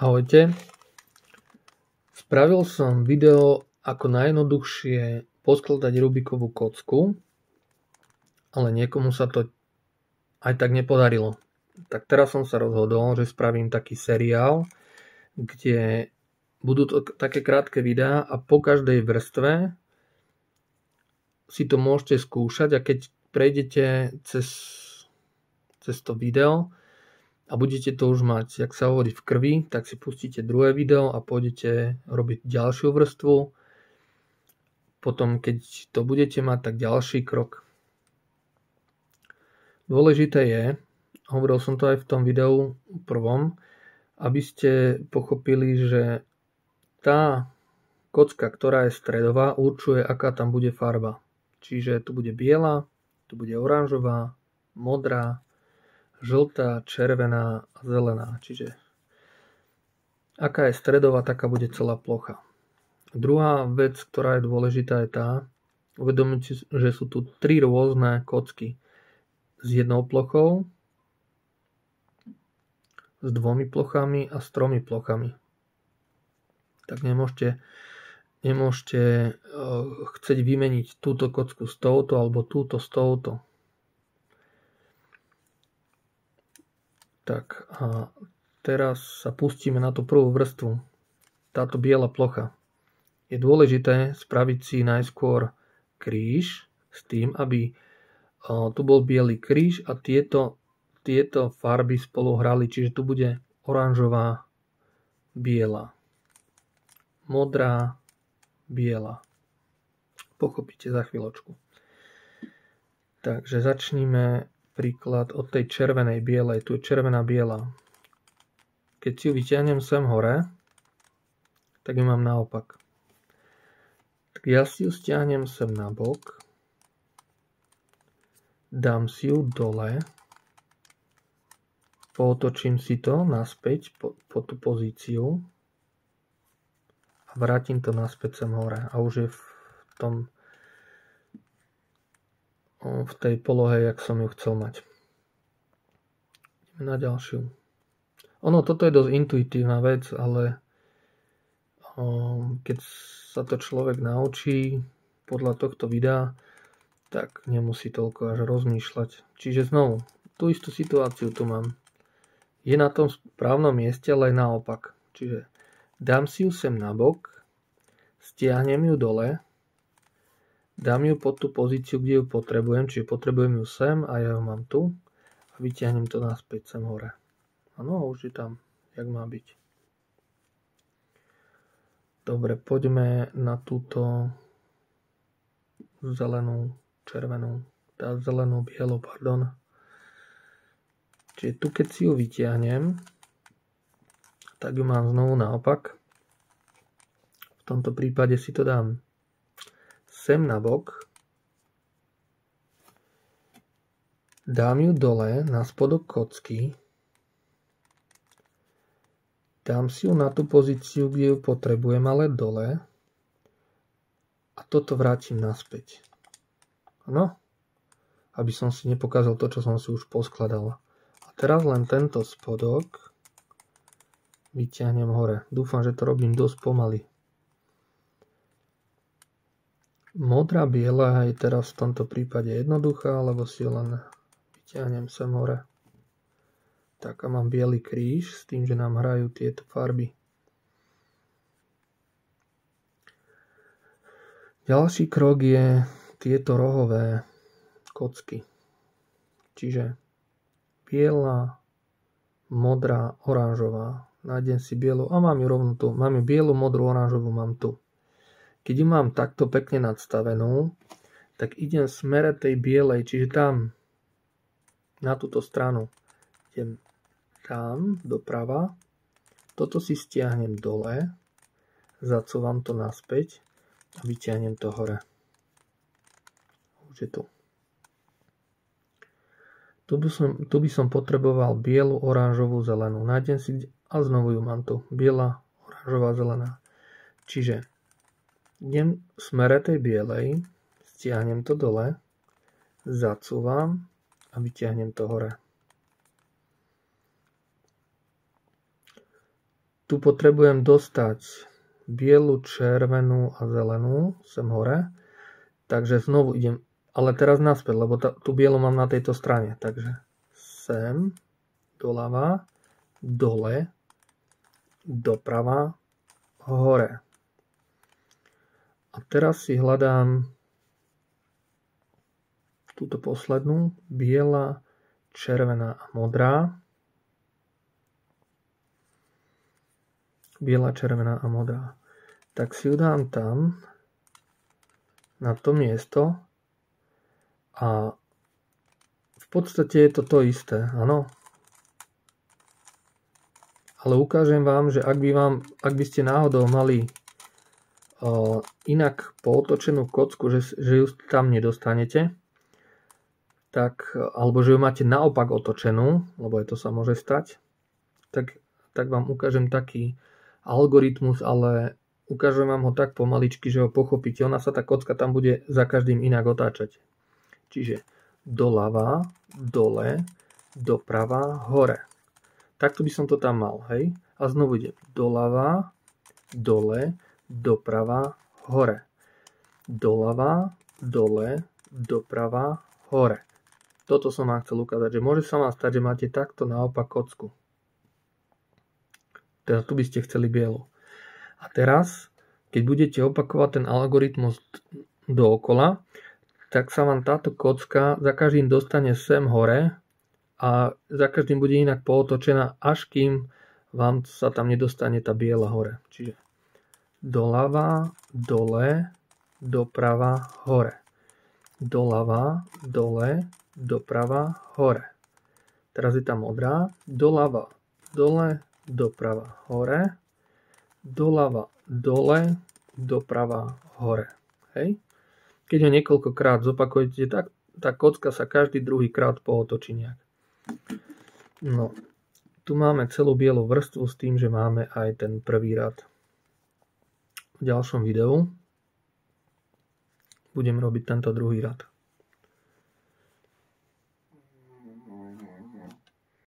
Ahojte. Spravil som video, ako najjednoduchšie poskladať Rubikovú kocku, ale niekomu sa to aj tak nepodarilo. Tak teraz som sa rozhodol, že spravím taký seriál, kde budú to také krátke videá a po každej vrstve si to môžete skúšať a keď prejdete cez to video a budete to už mať, jak sa hovorí, v krvi, tak si pustíte druhé video a pôjdete robiť ďalšiu vrstvu. Potom, keď to budete mať, tak ďalší krok. Dôležité je, hovoril som to aj v tom videu prvom, aby ste pochopili, že tá kocka, ktorá je stredová, určuje, aká tam bude farba. Čiže tu bude biela, tu bude oranžová, modrá, žltá, červená a zelená. Čiže aká je stredová, taká bude celá plocha. Druhá vec, ktorá je dôležitá, je tá, uvedomiť si, že sú tu 3 rôzne kocky. S jednou plochou, s 2 plochami a s 3 plochami. Tak nemôžete chcieť vymeniť túto kocku s touto alebo túto s touto. Tak a teraz sa pustíme na tú prvú vrstvu. Táto biela plocha. Je dôležité spraviť si najskôr kríž s tým, aby tu bol biely kríž a tieto farby spolu hrali. Čiže tu bude oranžová, biela, modrá, biela. Pochopíte za chvíľočku. Takže začníme príklad od tej červenej bielej. Tu je červená biela. Keď si ju vyťahnem sem hore, tak ju mám naopak. Tak ja si ju stiahnem sem na bok, dám si ju dole, pootočím si to naspäť po tú pozíciu a vrátim to naspäť sem hore. A už je v tej polohe, jak som ju chcel mať. Ideme na ďalšiu. Toto je dosť intuitívna vec, ale keď sa to človek naučí podľa tohto videa, tak nemusí toľko až rozmýšľať. Čiže znovu, tú istú situáciu tu mám. Je na tom správnom mieste, ale aj naopak. Čiže dám si ju sem na bok, stiahnem ju dole, dám ju pod tú pozíciu, kde ju potrebujem, čiže potrebujem ju sem a ja ju mám tu a vyťahnem to naspäť sem hore. Áno, už je tam, jak má byť. Dobre, poďme na túto zelenú, bielu, pardon. Čiže tu, keď si ju vyťahnem, tak ju mám znovu naopak. V tomto prípade si to dám sem na bok, dám ju dole na spodok kocky, dám si ju na tú pozíciu, kde ju potrebujem, ale dole a toto vrátim naspäť. No, aby som si nepokázal to, čo som si už poskladal. A teraz len tento spodok vyťahnem hore. Dúfam, že to robím dosť pomaly. Modrá biela je teraz v tomto prípade jednoduchá, lebo si len vyťahnem sem hore. Tak a mám biely kríž s tým, že nám hrajú tieto farby. Ďalší krok je tieto rohové kocky. Čiže biela, modrá, oranžová. Nájdem si bielu a mám ju rovno tu. Mám ju bielu, modrú, oranžovú mám tu. Keď ju mám takto pekne nadstavenú, tak idem v smere tej bielej, čiže tam, na túto stranu. Idem tam, doprava. Toto si stiahnem dole, zacúvam to naspäť a vyťahnem to hore. Už je tu. Tu by som potreboval bielu, oranžovú, zelenú. Nájdem si a znovu ju mám tu. Biela, oranžová, zelená. Čiže idem v smere tej bielej, stiahnem to dole, zacúvam a vyťahnem to hore. tu potrebujem dostať bielu, červenú a zelenú sem hore. Takže znovu idem, ale teraz naspäť, lebo tú bielu mám na tejto strane. Takže sem, doľava, dole, doprava, hore. A teraz si hľadám túto poslednú, biela, červená a modrá. Biela, červená a modrá. Tak si ju dám tam, na to miesto. A v podstate je to isté, áno. Ale ukážem vám, že ak by ste náhodou mali inak pootočenú kocku, že ju tam nedostanete, tak, alebo že ju máte naopak otočenú, lebo to sa môže stať, tak vám ukážem taký algoritmus, ale ukážem vám ho tak pomaličky, že ho pochopíte. Ona sa tá kocka tam bude za každým inak otáčať. Čiže doľava, dole, doprava, hore. Takto by som to tam mal, hej? A znovu idem doľava, dole, doprava, hore. Doľava, dole, doprava, hore. Toto som vám chcel ukázať, že môže sa vám stať, že máte takto naopak kocku. Teda tu by ste chceli bielu. A teraz, keď budete opakovať ten algoritmus dookola, tak sa vám táto kocka za každým dostane sem hore a za každým bude inak pootočená, až kým vám sa tam nedostane tá biela hore. Čiže doľava, dole, doprava, hore. Doľava, dole, doprava, hore. Teraz je tam modrá. Doľava, dole, doprava, hore. Doľava, dole, doprava, hore. Hej? Keď ho niekoľkokrát zopakujete, tak tá kocka sa každý druhý krát pootočí nejak. No, tu máme celú bielu vrstvu s tým, že máme aj ten prvý rad. V ďalšom videu budem robiť tento druhý rad.